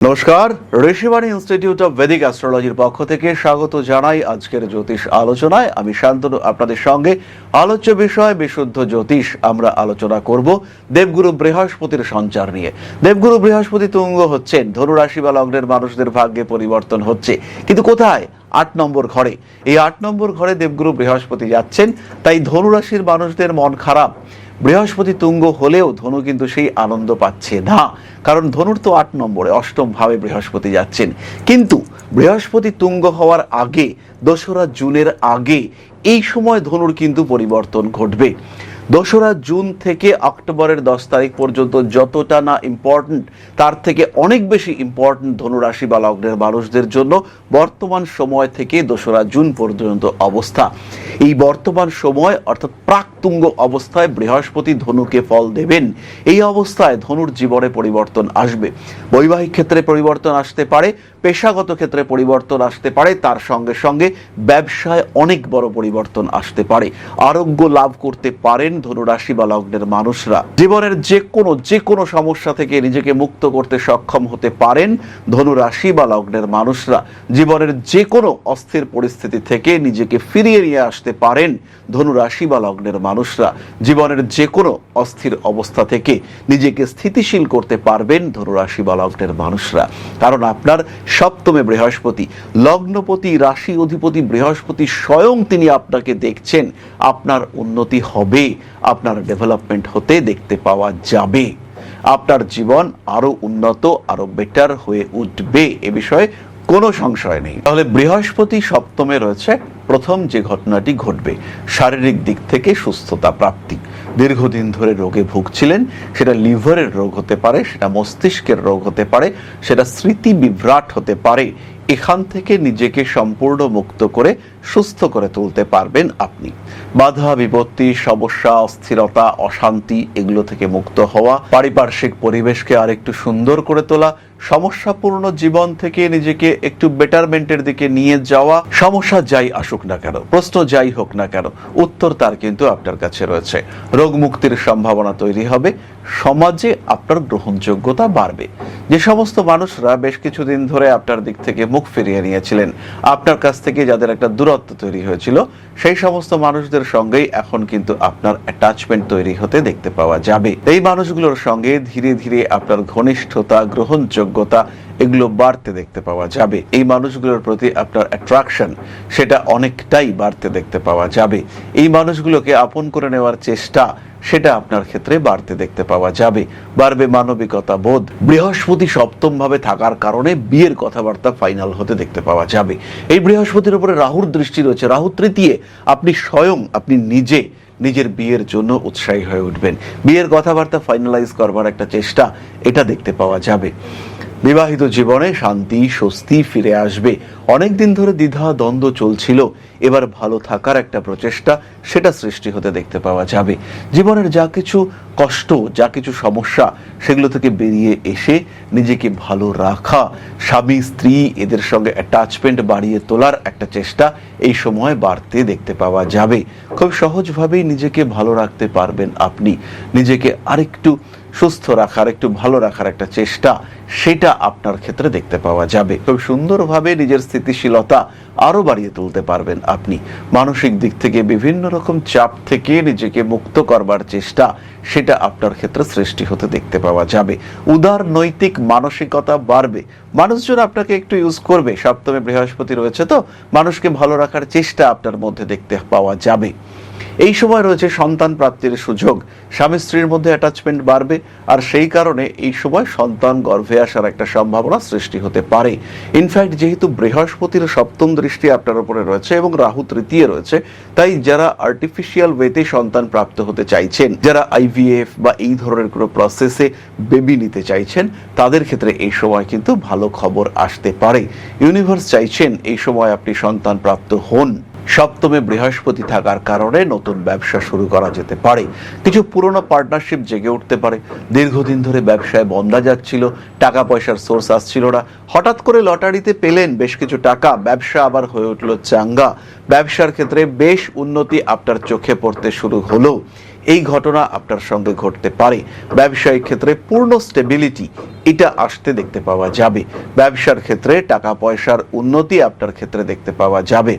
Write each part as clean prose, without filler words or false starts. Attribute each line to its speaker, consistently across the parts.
Speaker 1: নমস্কার, Rishibani institute of Vedic অ্যাস্ট্রোলজির পক্ষ থেকে স্বাগত জানাই আজকের জ্যোতিষ আলোচনায়। আমি শান্তনু আপনাদের সঙ্গে। আলোচ্য বিষয় বিশুদ্ধ জ্যোতিষ। আমরা আলোচনা করব দেবগুরু বৃহস্পতির সঞ্চার নিয়ে। দেবগুরু বৃহস্পতি তুঙ্গ হচ্ছেন, ধনুরাশি বা লগ্নের মানুষদের ভাগ্যে পরিবর্তন হচ্ছে, কিন্তু কোথায়? ৮ নম্বর ঘরে। এই ৮ নম্বর ঘরে দেবগুরু বৃহস্পতি যাচ্ছেন, তাই ধনুরাশির মানুষদের মন খারাপ। বৃহস্পতি তুঙ্গ হলেও ধনু কিন্তু সেই আনন্দ পাচ্ছে না, কারণ ধনুর তো ৮ নম্বরে, অষ্টম ভাবে বৃহস্পতি যাচ্ছেন। কিন্তু বৃহস্পতি তুঙ্গ হওয়ার আগে, ২রা জুনের আগে এই সময় ধনুর কিন্তু পরিবর্তন ঘটবে। ২রা জুন থেকে অক্টোবরের ১০ তারিখ পর্যন্ত যতটা না ইম্পর্টেন্ট, তার থেকে অনেক বেশি ইম্পর্টেন্ট ধনুরাশি বা লগ্নের মানুষদের জন্য বর্তমান সময় থেকে ২রা জুন পর্যন্ত অবস্থা। এই বর্তমান সময় অর্থাৎ প্রাকতুঙ্গ অবস্থায় বৃহস্পতি ধনুকে ফল দেবেন। এই অবস্থায় ধনুর জীবনে পরিবর্তন আসবে। বৈবাহিক ক্ষেত্রে পরিবর্তন আসতে পারে, পেশাগত ক্ষেত্রে পরিবর্তন আসতে পারে, তার সঙ্গে সঙ্গে ব্যবসায় অনেক বড় পরিবর্তন আসতে পারে। আরোগ্য লাভ করতে পারেন ধনুরাশি বা লগ্নের মানুষরা। জীবনের যে কোনো সমস্যা থেকে নিজেকে মুক্ত করতে সক্ষম হতে পারেন ধনুরাশি বা লগ্নের মানুষরা। জীবনের যে কোনো অস্থির পরিস্থিতি থেকে নিজেকে ফিরিয়ে নিয়ে আসতে পারেন ধনুরাশি বা লগ্নের মানুষরা। জীবনের যে কোনো অস্থির অবস্থা থেকে নিজেকে স্থিতিশীল করতে পারবেন ধনুরাশি বা লগ্নের মানুষরা। কারণ আপনার সপ্তমে বৃহস্পতি, লগ্নপতি, রাশি অধিপতি বৃহস্পতি স্বয়ং তিনি আপনাকে দেখছেন। আপনার উন্নতি হবে, আপনার ডেভেলপমেন্ট হতে দেখতে পাওয়া যাবে। আপনার জীবন আরো উন্নত, আরো বেটার হয়ে উঠবে, এ বিষয়ে কোনো সংশয় নেই। তাহলে বৃহস্পতি সপ্তমে রয়েছে, প্রথম যে ঘটনাটি ঘটবে শারীরিক দিক থেকে সুস্থতা প্রাপ্তি। দীর্ঘদিন ধরে রোগে ভুগছিলেন, সেটা লিভারের রোগ হতে পারে, সেটা মস্তিষ্কের রোগ হতে পারে, সেটা স্মৃতি বিভ্রাট হতে পারে। এখান থেকে নিজেকে সম্পূর্ণ মুক্ত করে সুস্থ করে তুলতে পারবেন আপনি। বাধা বিপত্তি, সমস্যা, অস্থিরতা, অশান্তি এগুলো থেকে মুক্ত হওয়া, পারিপার্শ্বিক পরিবেশকে আরেকটু সুন্দর করে তোলা, সমস্যাপূর্ণ জীবন থেকে নিজেকে একটু বেটারমেন্টের দিকে নিয়ে যাওয়া। সমস্যা যাই আসুক না কেন, প্রশ্ন যাই হোক না কেন, উত্তর তার কিন্তু আপনার কাছে রয়েছে। রোগ মুক্তির সম্ভাবনা তৈরি হবে, সমাজে আপনার গ্রহণযোগ্যতা বাড়বে। যে সমস্ত মানুষরা বেশ কিছুদিন ধরে আপনার দিক থেকে মুখ ফিরিয়ে নিয়েছিলেন, আপনার কাছ থেকে যাদের একটা দূরত্ব তৈরি হয়েছিল, সেই সমস্ত মানুষদের সঙ্গেই এখন কিন্তু আপনার অ্যাটাচমেন্ট তৈরি হতে দেখতে পাওয়া যাবে। এই মানুষগুলোর সঙ্গে ধীরে ধীরে আপনার ঘনিষ্ঠতা, গ্রহণযোগ্যতা এগুলো বাড়তে দেখতে পাওয়া যাবে। এই মানুষগুলোর প্রতি আপনার অ্যাট্রাকশন সেটা অনেকটাই বাড়তে দেখতে পাওয়া যাবে। এই মানুষগুলোকে আপন করে নেওয়ার চেষ্টা সেটা আপনার ক্ষেত্রে বাড়তে দেখতে পাওয়া যাবে। বাড়বে মানবিকতা বোধ। বৃহস্পতি সপ্তম ভাবে থাকার কারণে বিয়ের কথাবার্তা ফাইনাল হতে দেখতে পাওয়া যাবে। এই বৃহস্পতির উপরে রাহুর দৃষ্টি রয়েছে, রাহু তৃতীয়। আপনি স্বয়ং, আপনি নিজে নিজের বিয়ের জন্য উৎসাহী হয়ে উঠবেন। বিয়ের কথাবার্তা ফাইনালাইজ করবার একটা চেষ্টা এটা দেখতে পাওয়া যাবে। বিবাহিত জীবনে শান্তি, স্বস্তি ফিরে আসবে। অনেকদিন ধরে দ্বিধা দ্বন্দ্ব চলছিল, এবার ভালো থাকার একটা প্রচেষ্টা সেটা সৃষ্টি হতে দেখতে পাওয়া যাবে। জীবনের যা কিছু কষ্ট, যা কিছু সমস্যা, সেগুলো থেকে বেরিয়ে এসে নিজেকে ভালো রাখা, স্বামী স্ত্রী এদের সঙ্গে অ্যাটাচমেন্ট বাড়িয়ে তোলার একটা চেষ্টা এই সময় বাড়তে দেখতে পাওয়া যাবে। খুব সহজভাবেই নিজেকে ভালো রাখতে পারবেন আপনি। নিজেকে আরেকটু সুস্থ রাখার, একটু ভালো রাখার একটা চেষ্টা সেটা আপনার ক্ষেত্রে দেখতে পাওয়া যাবে। খুব সুন্দরভাবে নিজের স্থিতিশীলতা আরো বাড়িয়ে তুলতে পারবেন আপনি। মানসিক দিক থেকে বিভিন্ন রকম চাপ থেকে নিজেকে মুক্ত করবার চেষ্টা সেটা আপনার ক্ষেত্রে সৃষ্টি হতে দেখতে পাওয়া যাবে। উদার নৈতিক মানসিকতা বাড়বে। মানুষজন আপনাকে একটু ইউজ করবে। সপ্তমে বৃহস্পতি রয়েছে তো, মানুষকে ভালো রাখার চেষ্টা আপনার মধ্যে দেখতে পাওয়া যাবে। এই সময় রয়েছে সন্তান প্রাপ্তির সুযোগ। স্বামী স্ত্রীর মধ্যে অ্যাটাচমেন্ট বাড়বে, আর সেই কারণে এই সময় সন্তান গর্ভে আসার একটা সম্ভাবনা সৃষ্টি হতে পারে। ইনফ্যাক্ট যেহেতু বৃহস্পতির সপ্তম দৃষ্টি আপনার উপরে রয়েছে এবং রাহু তৃতীয় রয়েছে, তাই যারা আর্টিফিশিয়াল ওয়েতে সন্তান প্রাপ্ত হতে চাইছেন, যারা IVF বা এই ধরনের কোনো প্রসেসে বেবি নিতে চাইছেন, তাদের ক্ষেত্রে এই সময় কিন্তু ভালো খবর আসতে পারে। ইউনিভার্স চাইছেন এই সময় আপনি সন্তান প্রাপ্ত হন। সপ্তমে বৃহস্পতি থাকার কারণে নতুন ব্যবসা শুরু করা যেতে পারে। কিছু পুরনো পার্টনারশিপ জেগে উঠতে পারে। দীর্ঘদিন ধরে ব্যবসায় বন্ধা যাচ্ছিল, টাকা পয়সার সোর্স আসছিল না, হঠাৎ করে লটারিতে পেলেন বেশ কিছু টাকা, ব্যবসা আবার হয়ে উঠল চাঙ্গা। ব্যবসার ক্ষেত্রে বেশ উন্নতি আপনার চোখে পড়তে শুরু হলো। এই ঘটনা আপনার সঙ্গে ঘটতে পারে। ব্যবসায়িক ক্ষেত্রে পূর্ণ স্টেবিলিটি এটা আসতে দেখতে পাওয়া যাবে। ব্যবসার ক্ষেত্রে টাকা পয়সার উন্নতি আপনার ক্ষেত্রে দেখতে পাওয়া যাবে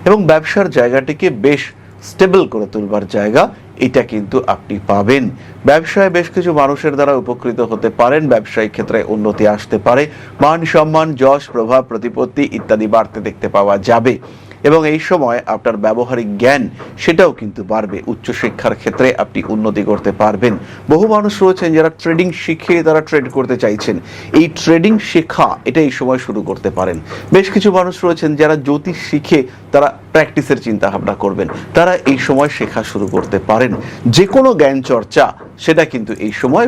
Speaker 1: এবং ব্যবসার জায়গাটিকে বেশ স্টেবল করে তুলবার জায়গা এটা কিন্তু আপনি পাবেন। ব্যবসায় বেশ কিছু মানুষের দ্বারা উপকৃত হতে পারেন। ব্যবসায়িক ক্ষেত্রে উন্নতি আসতে পারে। মান সম্মান, যশ, প্রভাব, প্রতিপত্তি ইত্যাদি বাড়তে দেখতে পাওয়া যাবে এবং এই সময় আপনার ব্যবহারিক জ্ঞান সেটাও কিন্তু বাড়বে। উচ্চশিক্ষার ক্ষেত্রে আপনি উন্নতি করতে পারবেন। বহু মানুষ রয়েছেন যারা ট্রেডিং শিখে তারা ট্রেড করতে চাইছেন। এই ট্রেডিং শেখা এটা এই সময় শুরু করতে পারেন। বেশ কিছু মানুষ রয়েছেন যারা জ্যোতিষ শিখে তারা প্র্যাকটিসের চিন্তা ভাবনা করবেন, তারা এই সময় শেখা শুরু করতে পারেন। যে কোনো জ্ঞান চর্চা সেটা কিন্তু এই সময়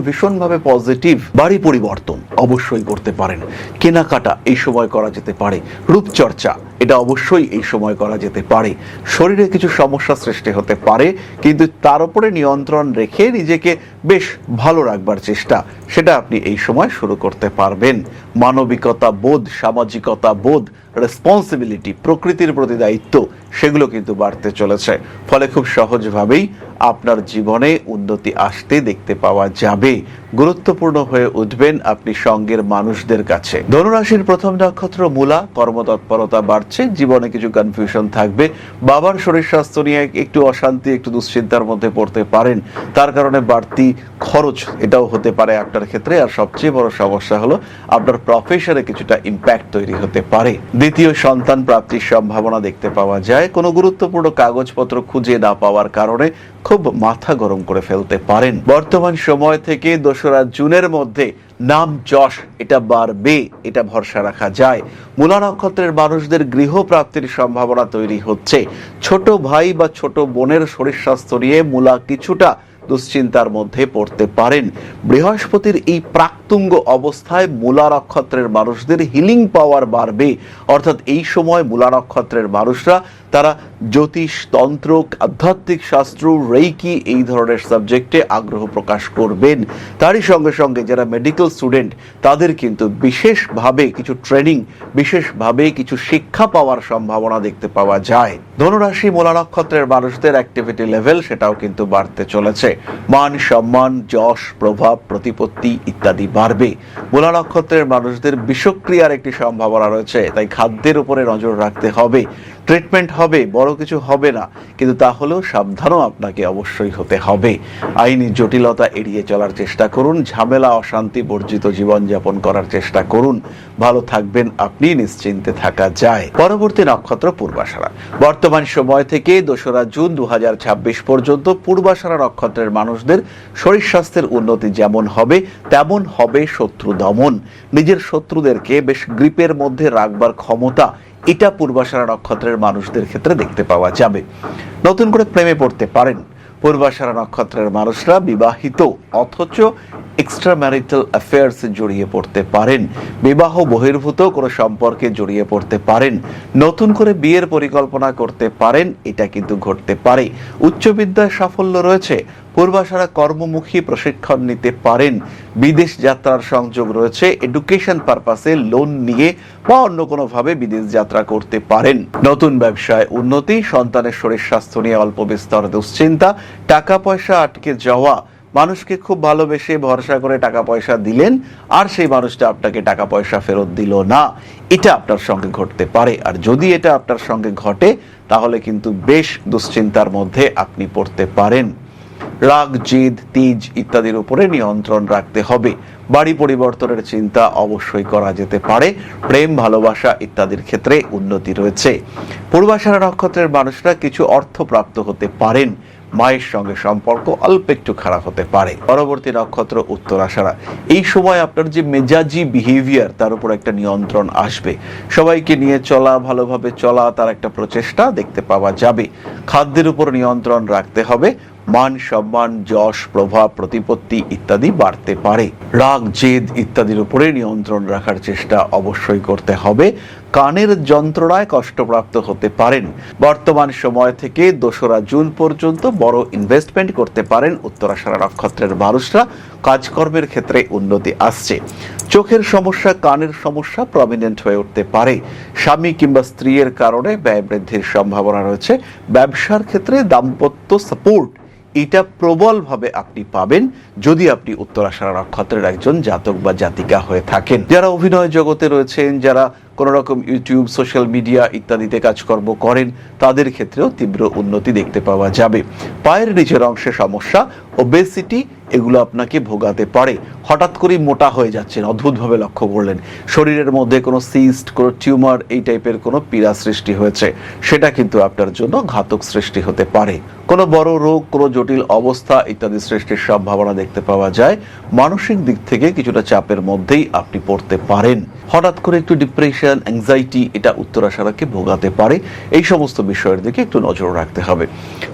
Speaker 1: ভীষণভাবে পজিটিভ। বাড়ি পরিবর্তন অবশ্যই করতে পারেন। কেনাকাটা এই সময় করা যেতে পারে। রূপচর্চা এটা অবশ্যই এই সময় করা যেতে পারে। শরীরে কিছু সমস্যা সৃষ্টি হতে পারে, কিন্তু তার উপরে নিয়ন্ত্রণ রেখে নিজেকে বেশ ভালো রাখবার চেষ্টা সেটা আপনি এই সময় শুরু করতে পারবেন। মানবিকতা বোধ, সামাজিকতা বোধ, রেসপন্সিবিলিটি, প্রকৃতির প্রতি দায়িত্ব সেগুলো কিন্তু বাড়তে চলেছে। ফলে খুব সহজভাবেই আপনার জীবনে উন্নতি আসতে দেখতে পাওয়া যাবে। গুরুত্বপূর্ণ হয়ে উঠবেন আপনি সঙ্গের মানুষদের কাছে। ধনুরাশির প্রথম নক্ষত্র মূলা, কর্মতৎপরতা বাড়ছে। জীবনে কিছু কনফিউশন থাকবে। বাবার শরীর স্বাস্থ্য নিয়ে একটু অশান্তি, একটু দুশ্চিন্তার মধ্যে পড়তে পারেন। তার কারণে বাড়তি খরচ এটাও হতে পারে আপনার ক্ষেত্রে। আর সবচেয়ে বড় সমস্যা হলো আপনার প্রফেশনে কিছুটা ইম্প্যাক্ট তৈরি হতে পারে। দ্বিতীয় সন্তান প্রাপ্তির সম্ভাবনা দেখতে পাওয়া যায়। কোনো গুরুত্বপূর্ণ কাগজপত্র খুঁজে না পাওয়ার কারণে খুব মাথা গরম করে ফেলতে পারেন। বর্তমান সময় থেকে 2রা জুনের মধ্যে নাম যশ এটা বাড়বে, এটা ভরসা রাখা যায়। মূলা নক্ষত্রের মানুষদের গৃহ প্রাপ্তির সম্ভাবনা তৈরি হচ্ছে। ছোট ভাই বা ছোট বোনের শরীর স্বাস্থ্য নিয়ে মূলা কিছুটা দুশ্চিন্তার মধ্যে পড়তে পারেন। বৃহস্পতির এই প্রাক্তুঙ্গ অবস্থায় মূলা নক্ষত্রের মানুষদের হিলিং পাওয়ার বাড়বে। অর্থাৎ এই সময় মূলা নক্ষত্রের মানুষরা তারা জ্যোতিষ, তন্ত্র, আধ্যাত্মিক শাস্ত্র, রেইকি এই ধরনের সাবজেক্টে আগ্রহ প্রকাশ করবেন। তারই সঙ্গে সঙ্গে যারা মেডিকেল স্টুডেন্ট তাদের কিন্তু বিশেষভাবে কিছু ট্রেনিং, বিশেষভাবে কিছু শিক্ষা পাওয়ার সম্ভাবনা দেখতে পাওয়া যায়। ধনুরাশি মূলা নক্ষত্রের মানুষদের অ্যাক্টিভিটি লেভেল সেটাও কিন্তু বাড়তে চলেছে। মান সম্মান, যশ, প্রভাব, প্রতিপত্তি ইত্যাদি বাড়বে। মূলা নক্ষত্রের মানুষদের বিষক্রিয়ার একটি সম্ভাবনা রয়েছে, তাই খাদ্যের উপরে নজর রাখতে হবে। ট্রিটমেন্ট হবে, বড় কিছু হবে না, কিন্তু তাহলেও সাবধানও আপনাকে অবশ্যই হতে হবে। আইনি জটিলতা এড়িয়ে চলার চেষ্টা করুন। ঝামেলা, অশান্তি বর্জিত জীবনযাপন করার চেষ্টা করুন। ভালো থাকবেন আপনি, নিশ্চিন্তে থাকা যায়। পরবর্তী নক্ষত্র পূর্বাষাঢ়া। বর্তমান সময় থেকে 2রা জুন 2026 পর্যন্ত পূর্বাষাঢ়া নক্ষত্রের মানুষদের শরীর স্বাস্থ্যের উন্নতি যেমন হবে তেমন হবে শত্রু দমন। নিজের শত্রুদেরকে বেশ গ্রিপের মধ্যে রাখবার ক্ষমতা এটা পূর্বাষাঢ়া নক্ষত্রের মানুষদের ক্ষেত্রে দেখতে পাওয়া যাবে। নতুন করে প্রেমে পড়তে পারেন। পূর্বাষাঢ়া নক্ষত্রের মানুষরা বিবাহিত অথচ এক্সট্রা ম্যারিটাল অ্যাফেয়ার্সে জড়িয়ে পড়তে পারেন। বিবাহ বহির্ভূত কোনো সম্পর্কে জড়িয়ে পড়তে পারেন। নতুন করে বিয়ের পরিকল্পনা করতে পারেন, এটা কিন্তু ঘটতে পারে। উচ্চ বিদ্যায় সাফল্য রয়েছে। পূর্বাষাঢ়া কর্মমুখী প্রশিক্ষণ নিতে পারেন। বিদেশ যাত্রার সংযোগ রয়েছে। এডুকেশন পারপাসে লোন নিয়ে বা অন্য কোনোভাবে বিদেশ যাত্রা করতে পারেন। নতুন ব্যবসায় উন্নতি। সন্তানের শরীর স্বাস্থ্য নিয়ে অল্প বিস্তর দুশ্চিন্তা। টাকা পয়সা আটকে যাওয়া। মানুষকে খুব ভালোবেসে ভরসা করে টাকা পয়সা দিলেন আর সেই মানুষটা আপনাকে টাকা পয়সা ফেরত দিল না, এটা আপনার সঙ্গে ঘটতে পারে। আর যদি এটা আপনার সঙ্গে ঘটে তাহলে কিন্তু বেশ দুশ্চিন্তার মধ্যে আপনি পড়তে পারেন। রাগ, জেদ, তেজ ইত্যাদির উপরে নিয়ন্ত্রণ রাখতে হবে। বাড়ি পরিবর্তনের চিন্তা অবশ্যই করা যেতে পারে। প্রেম, ভালোবাসা ইত্যাদির ক্ষেত্রে উন্নতি রয়েছে। পূর্বাষাঢ়া নক্ষত্রের মানুষরা কিছু অর্থ প্রাপ্ত হতে পারেন। মায়ের সঙ্গে সম্পর্ক অল্প একটু খারাপ হতে পারে। পরবর্তী নক্ষত্র উত্তরাষাঢ়া। এই সময় আপনার যে মেজাজি বিহেভিয়ার তার উপর একটা নিয়ন্ত্রণ আসবে। সবাইকে নিয়ে চলা, ভালোভাবে চলা তার একটা প্রচেষ্টা দেখতে পাওয়া যাবে। খাদ্যের উপর নিয়ন্ত্রণ রাখতে হবে। মান সম্মান, যশ, প্রভাব, প্রতিপত্তি ইত্যাদি বাড়তে পারে। রাগ, জেদ ইত্যাদির উপরে নিয়ন্ত্রণ রাখার চেষ্টা অবশ্যই করতে হবে। কানের যন্ত্রণায় কষ্টপ্রাপ্ত হতে পারেন। বর্তমান সময় থেকে 2রা জুন পর্যন্ত বড় ইনভেস্টমেন্ট করতে পারেন উত্তরাষাঢ়া নক্ষত্রের মানুষরা। কাজকর্মের ক্ষেত্রে উন্নতি আসছে। চোখের সমস্যা, কানের সমস্যা প্রমিনেন্ট হয়ে উঠতে পারে। স্বামী কিংবা স্ত্রীর কারণে ব্যয় বৃদ্ধির সম্ভাবনা রয়েছে। ব্যবসার ক্ষেত্রে দাম্পত্য সাপোর্ট এটা প্রবলভাবে আপনি পাবেন যদি আপনি উত্তরাষাঢ়া নক্ষত্রের একজন জাতক বা জাতিকা হয়ে থাকেন। যারা অভিনয় জগতে রয়েছেন, যারা কোনো রকম ইউটিউব, সোশ্যাল মিডিয়া ইত্যাদিতে কাজকর্ম করেন, তাদের ক্ষেত্রেও তীব্র উন্নতি দেখতে পাওয়া যাবে। পায়ের নিচের অংশে সমস্যা, ওবেসিটি, এগুলো আপনাকে ভোগাতে পারে। হঠাৎ করেই মোটা হয়ে যাচ্ছেন, অদ্ভুতভাবে লক্ষ্য করলেন। শরীরের মধ্যে কোনো সিস্ট, কোনো টিউমার, এই টাইপের কোনো পীড়া সৃষ্টি হয়েছে, সেটা কিন্তু আপনার জন্য ঘাতক সৃষ্টি হতে পারে। কোনো বড় রোগ, কোনো জটিল অবস্থা ইত্যাদি সৃষ্টির সম্ভাবনা দেখতে পাওয়া যায়। মানসিক দিক থেকে কিছুটা চাপের মধ্যেই আপনি পড়তে পারেন। হঠাৎ করে একটু ডিপ্রেশন, অ্যাংজাইটি, এটা উত্তরাষাঢ়াকে ভোগাতে পারে। এই সমস্ত বিষয়ের দিকে একটু নজর রাখতে হবে।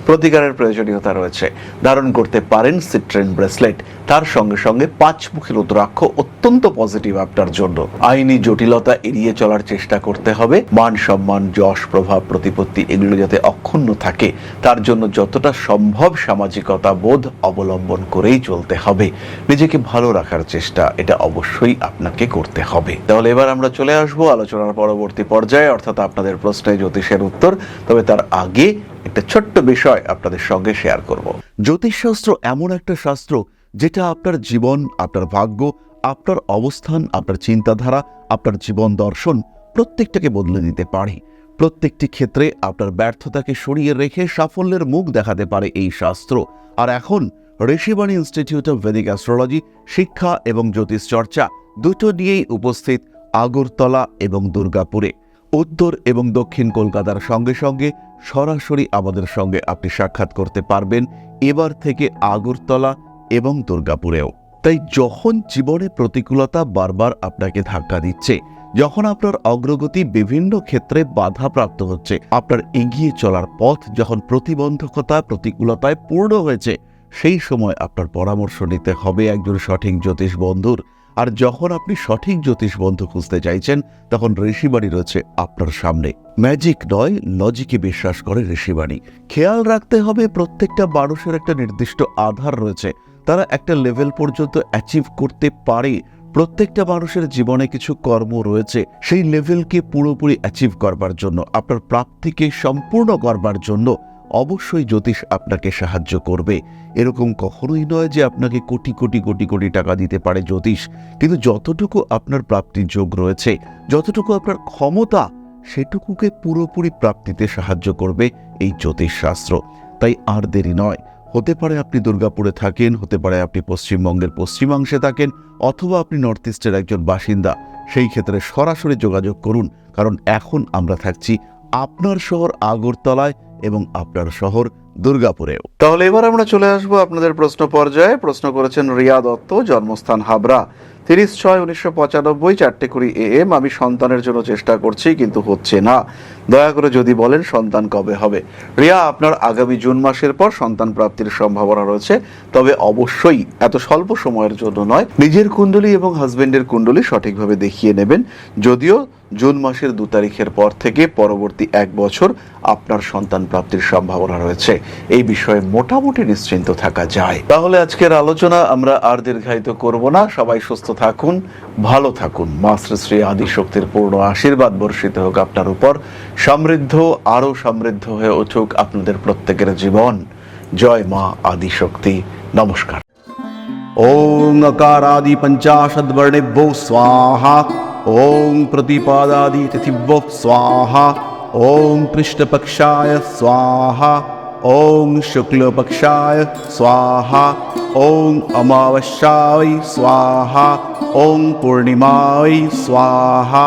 Speaker 1: প্রতিকারের প্রয়োজনীয়তা রয়েছে। ধারণ করতে পারেন সিট্রেন ব্রেসলেট। তার সঙ্গে সঙ্গে 5মুখী রুদ্রাক্ষ অত্যন্ত পজিটিভ আপনার জন্য। আইনি জটিলতা এড়িয়ে চলার চেষ্টা করতে হবে। মান সম্মান, যশ, প্রভাব, প্রতিপত্তি এগুলো যাতে অক্ষুণ্ণ থাকে, তার জন্য যতটা সম্ভব সামাজিকতা বোধ অবলম্বন করেই চলতে হবে। নিজেকে ভালো রাখার চেষ্টা এটা অবশ্যই আপনাকে করতে হবে। তাহলে এবার আমরা চলে আসবো আলোচনার পরবর্তী পর্যায়ে, অর্থাৎ আপনাদের প্রশ্নে জ্যোতিষের উত্তর। তবে তার আগে একটা ছোট্ট বিষয় আপনাদের সঙ্গে শেয়ার করব। জ্যোতিষশাস্ত্র এমন একটা শাস্ত্র যেটা আপনার জীবন, আপনার ভাগ্য, আপনার অবস্থান, আপনার চিন্তাধারা, আপনার জীবন দর্শন প্রত্যেকটাকে বদলে দিতে পারে। প্রত্যেকটি ক্ষেত্রে আপনার ব্যর্থতাকে সরিয়ে রেখে সাফল্যের মুখ দেখাতে পারে এই শাস্ত্র। আর এখন Rishibani institute of Vedic astrology শিক্ষা এবং জ্যোতিষ চর্চা দুটো নিয়েই উপস্থিত আগরতলা এবং দুর্গাপুরে। উত্তর এবং দক্ষিণ কলকাতার সঙ্গে সঙ্গে সরাসরি আমাদের সঙ্গে আপনি সাক্ষাৎ করতে পারবেন এবার থেকে আগরতলা এবং দুর্গাপুরেও। তাই যখন জীবনে প্রতিকূলতা বারবার আপনাকে ধাক্কা দিচ্ছে, যখন আপনার অগ্রগতি বিভিন্ন ক্ষেত্রে বাধাপ্রাপ্ত হচ্ছে, আপনার এগিয়ে চলার পথ যখন প্রতিবন্ধকতা, প্রতিকূলতায় পূর্ণ হয়েছে, সেই সময় আপনার পরামর্শ নিতে হবে একজন সঠিক জ্যোতিষ বন্ধুর। আর যখন আপনি সঠিক জ্যোতিষ বন্ধু খুঁজতে চাইছেন, তখন ঋষিবাণী রয়েছে আপনার সামনে। ম্যাজিক নয়, লজিকে বিশ্বাস করে ঋষিবাণী। খেয়াল রাখতে হবে প্রত্যেকটা মানুষের একটা নির্দিষ্ট আধার রয়েছে, তারা একটা লেভেল পর্যন্ত অ্যাচিভ করতে পারে। প্রত্যেকটা মানুষের জীবনে কিছু কর্ম রয়েছে, সেই লেভেলকে পুরোপুরি অ্যাচিভ করবার জন্য, আপনার প্রাপ্তিকে সম্পূর্ণ করবার জন্য অবশ্যই জ্যোতিষ আপনাকে সাহায্য করবে। এরকম কখনোই নয় যে আপনাকে কোটি কোটি কোটি কোটি টাকা দিতে পারে জ্যোতিষ, কিন্তু যতটুকু আপনার প্রাপ্তির যোগ রয়েছে, যতটুকু আপনার ক্ষমতা, সেটুকুকে পুরোপুরি প্রাপ্তিতে সাহায্য করবে এই জ্যোতিষ শাস্ত্র। তাই আর দেরি নয়। হতে পারে আপনি দুর্গাপুরে থাকেন, হতে পারে আপনি পশ্চিমবঙ্গের পশ্চিমাংশে থাকেন, অথবা আপনি নর্থ ইস্টের একজন বাসিন্দা। সেই ক্ষেত্রে সরাসরি যোগাযোগ করুন, কারণ এখন আমরা থাকছি আপনার শহর আগরতলায় এবং আপনার শহর দুর্গাপুরেও। তাহলে এবার আমরা চলে আসবো আপনাদের প্রশ্ন পর্যায়ে। প্রশ্ন করেছেন রিয়া দত্ত, জন্মস্থান হাবড়া, 30/6/1995, 4:20 AM। আমি সন্তানের জন্য চেষ্টা করছি কিন্তু হচ্ছে না, দয়া করে যদি বলেন সন্তান কবে হবে। রিয়া, আপনার আগামী জুন মাসের পর সন্তান প্রাপ্তির সম্ভাবনা রয়েছে, তবে অবশ্যই এত স্বল্প সময়ের জন্য নয়। নিজের কুণ্ডলী এবং হাজবেন্ডের কুণ্ডলী সঠিকভাবে দেখিয়ে নেবেন। যদিও জুন মাসের 2 তারিখের পর থেকে পরবর্তী 1 বছর আপনার সন্তান প্রাপ্তির সম্ভাবনা রয়েছে, এই বিষয়ে মোটামুটি নিশ্চিন্ত থাকা যায়। তাহলে আজকের আলোচনা আমরা আর দীর্ঘায়িত করব না। সবাই সুস্থ থাকুন, ভালো থাকুন। মা শ্রী শ্রী আদিশক্তির পূর্ণ আশীর্বাদ বর্ষিত হোক আপনার উপর। সমৃদ্ধ, আরো সমৃদ্ধ হয়ে উঠুক আপনাদের প্রত্যেকের জীবন। জয় মা আদিশক্তি। নমস্কার।
Speaker 2: ओं अकारादि पंचाशद्वर्णेभ्यो स्वाहा। ओं प्रतिपादादि तिथिभ्यो स्वाहा। ओं कृष्णपक्षाय स्वाहा। ओं शुक्लपक्षाय स्वाहा। ओं अमावस्याय स्वाहा। ओं पूर्णिमाय स्वाहा।